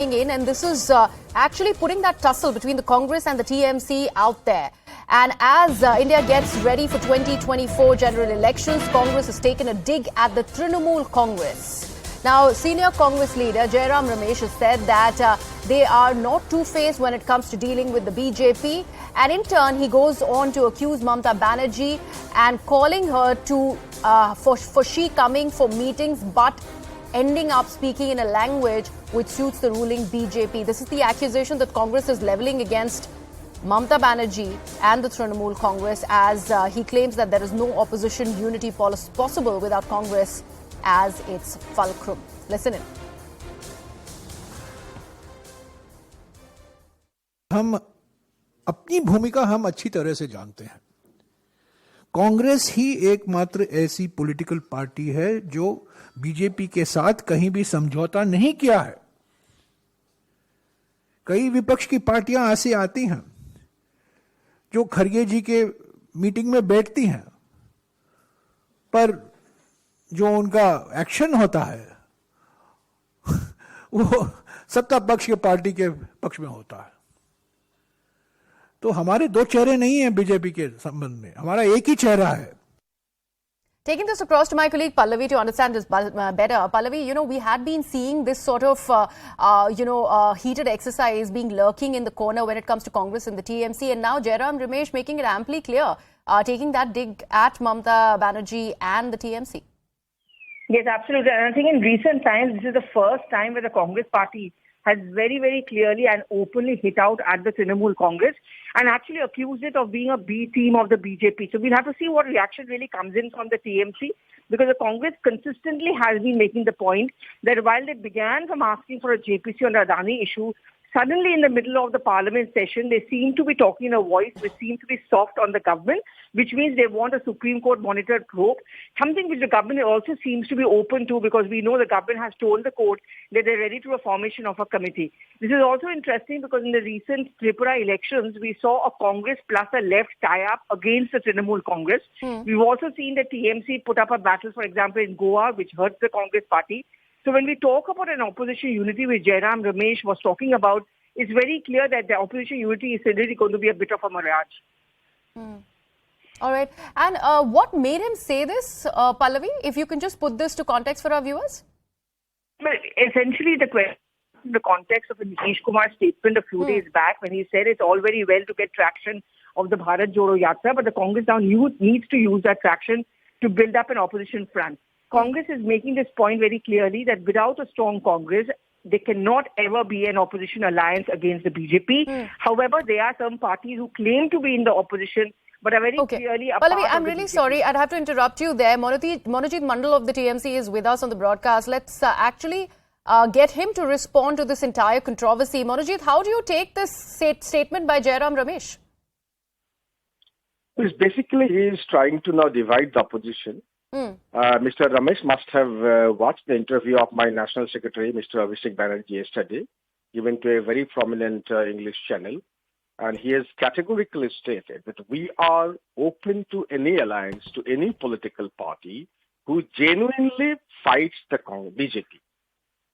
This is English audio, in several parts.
in, and this is actually putting that tussle between the Congress and the TMC out there. And as India gets ready for 2024 general elections, Congress has taken a dig at the Trinamool Congress. Now, senior Congress leader Jairam Ramesh has said that they are not two-faced when it comes to dealing with the BJP. And in turn, he goes on to accuse Mamata Banerjee and calling her to for she coming for meetings, but ending up speaking in a language which suits the ruling BJP. This is the accusation that Congress is levelling against Mamata Banerjee and the Trinamool Congress, as he claims that there is no opposition unity possible without Congress as its fulcrum. Listen in. हम अपनी भूमिका हम अच्छी तरह से जानते हैं। कांग्रेस ही एकमात्र ऐसी पॉलिटिकल पार्टी है जो बीजेपी के साथ कहीं भी समझौता नहीं किया है। कई विपक्ष की पार्टियां ऐसी आती हैं जो खरगे जी के मीटिंग में बैठती हैं, पर जो उनका एक्शन होता है वो सत्ता पक्ष के पार्टी के पक्ष में होता है। तो हमारे दो चेहरे नहीं हैं बीजेपी के संबंध में, हमारा एक ही चेहरा है। Taking this across to my colleague Pallavi to understand this better. Pallavi, we had been seeing this sort of, heated exercise being lurking in the corner when it comes to Congress and the TMC. And now Jairam Ramesh making it amply clear, taking that dig at Mamata Banerjee and the TMC. Yes, absolutely. And I think in recent times, this is the first time where the Congress party has very, very clearly and openly hit out at the Trinamool Congress and actually accused it of being a B team of the BJP. So we'll have to see what reaction really comes in from the TMC, because the Congress consistently has been making the point that while they began from asking for a JPC on the Adani issue, suddenly in the middle of the parliament session, they seem to be talking in a voice which seems to be soft on the government, which means they want a Supreme Court monitored probe, something which the government also seems to be open to, because we know the government has told the court that they're ready to a formation of a committee. This is also interesting because in the recent Tripura elections, we saw a Congress plus a left tie-up against the Trinamool Congress. We've also seen the TMC put up a battle, for example, in Goa, which hurts the Congress party. So when we talk about an opposition unity, which Jairam Ramesh was talking about, it's very clear that the opposition unity is really going to be a bit of a mirage. All right. And what made him say this, Pallavi? If you can just put this to context for our viewers. Well, essentially, the context of Nitish Kumar's statement a few days back, when he said it's all very well to get traction of the Bharat Jodo Yatra, but the Congress now needs to use that traction to build up an opposition front. Congress is making this point very clearly that without a strong Congress, there cannot ever be an opposition alliance against the BJP. However, there are some parties who claim to be in the opposition but are very clearly a Pallavi, part I'm of the really BJP. sorry. I'd have to interrupt you there. Manojit Mandal of the TMC is with us on the broadcast. Let's actually get him to respond to this entire controversy. Manojit, how do you take this statement by Jairam Ramesh? It's basically, he is trying to now divide the opposition. Mr. Ramesh must have watched the interview of my National Secretary, Mr. Abhishek Banerjee, yesterday, given to a very prominent English channel. And he has categorically stated that we are open to any alliance, to any political party who genuinely fights the BJP.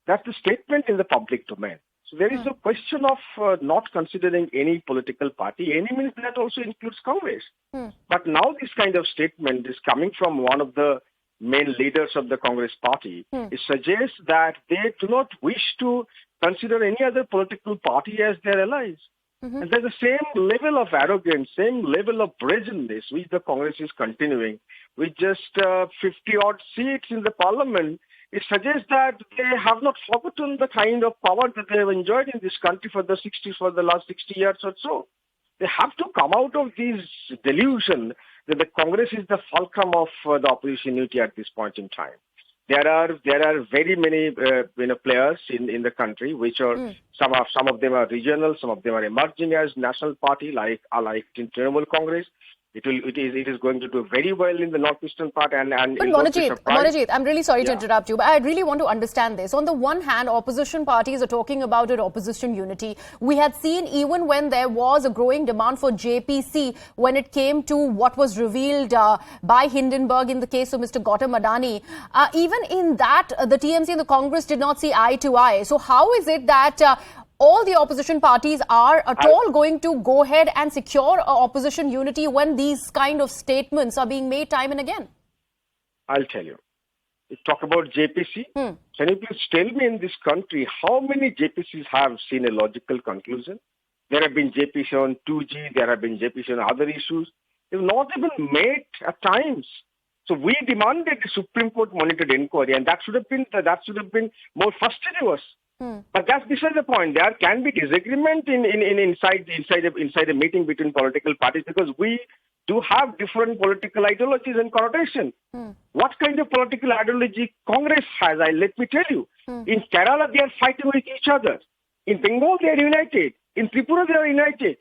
That's the statement in the public domain. So there is no question of not considering any political party. Any means that also includes Congress. But now this kind of statement is coming from one of the main leaders of the Congress party. It suggests that they do not wish to consider any other political party as their allies. And there's the same level of arrogance, same level of brazenness which the Congress is continuing. With just 50-odd seats in the parliament, it suggests that they have not forgotten the kind of power that they have enjoyed in this country for the last 60 years or so. They have to come out of this delusion that the Congress is the fulcrum of the opposition unity at this point in time. There are very many players in the country, which are some of them are regional, some of them are emerging as national party, like in Trinamool Congress. It is going to do very well in the northeastern part and but it'll not be surprised. Manojit, I'm really sorry to interrupt you, but I really want to understand this. On the one hand, opposition parties are talking about an opposition unity. We had seen even when there was a growing demand for JPC when it came to what was revealed by Hindenburg in the case of Mr. Gautam Adani. Even in that, the TMC and the Congress did not see eye to eye. So how is it that all the opposition parties are at all going to go ahead and secure opposition unity when these kind of statements are being made time and again? I'll tell you. You talk about JPC. Can you please tell me in this country how many JPCs have seen a logical conclusion? There have been JPC on 2G, there have been JPC on other issues. They've not even met at times. So we demanded the Supreme Court monitored inquiry, and that should have been more fastidious. But that's beside the point. There can be disagreement inside a meeting between political parties because we do have different political ideologies and connotation. What kind of political ideology Congress has? Let me tell you. In Kerala, they are fighting with each other. In Bengal, they are united. In Tripura, they are united.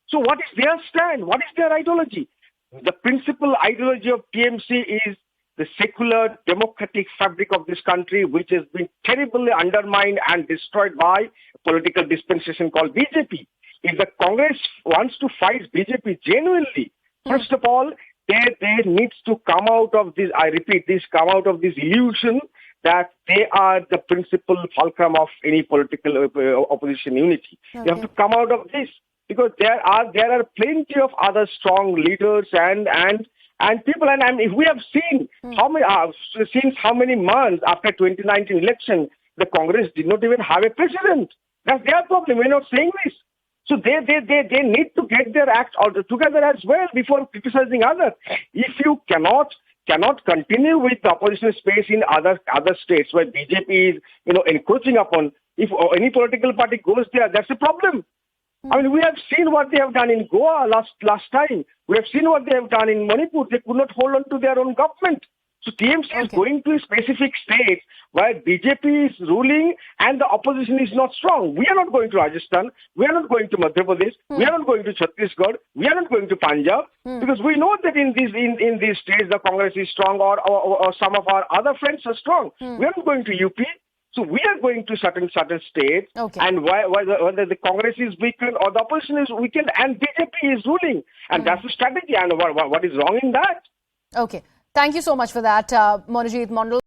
So what is their stand? What is their ideology? The principal ideology of TMC is the secular democratic fabric of this country, which has been terribly undermined and destroyed by a political dispensation called BJP. If the Congress wants to fight BJP genuinely, first of all, there needs to come out of this, I repeat this, come out of this illusion that they are the principal fulcrum of any political opposition unity. Okay. You have to come out of this because there are plenty of other strong leaders and people, and if we have seen since how many months after 2019 election, the Congress did not even have a president. That's their problem. We're not saying this. So they need to get their act together as well before criticizing others. If you cannot continue with the opposition space in other states where BJP is encroaching upon, if any political party goes there, that's a problem. I mean, we have seen what they have done in Goa last time. We have seen what they have done in Manipur. They could not hold on to their own government. So TMC is going to a specific state where BJP is ruling and the opposition is not strong. We are not going to Rajasthan. We are not going to Madhya Pradesh. We are not going to Chhattisgarh. We are not going to Punjab because we know that in these states the Congress is strong or some of our other friends are strong. We are not going to UP. So we are going to certain states, and whether the Congress is weakened or the opposition is weakened, and BJP is ruling, and that's the strategy. And what is wrong in that? Okay, thank you so much for that, Manojit Mandal.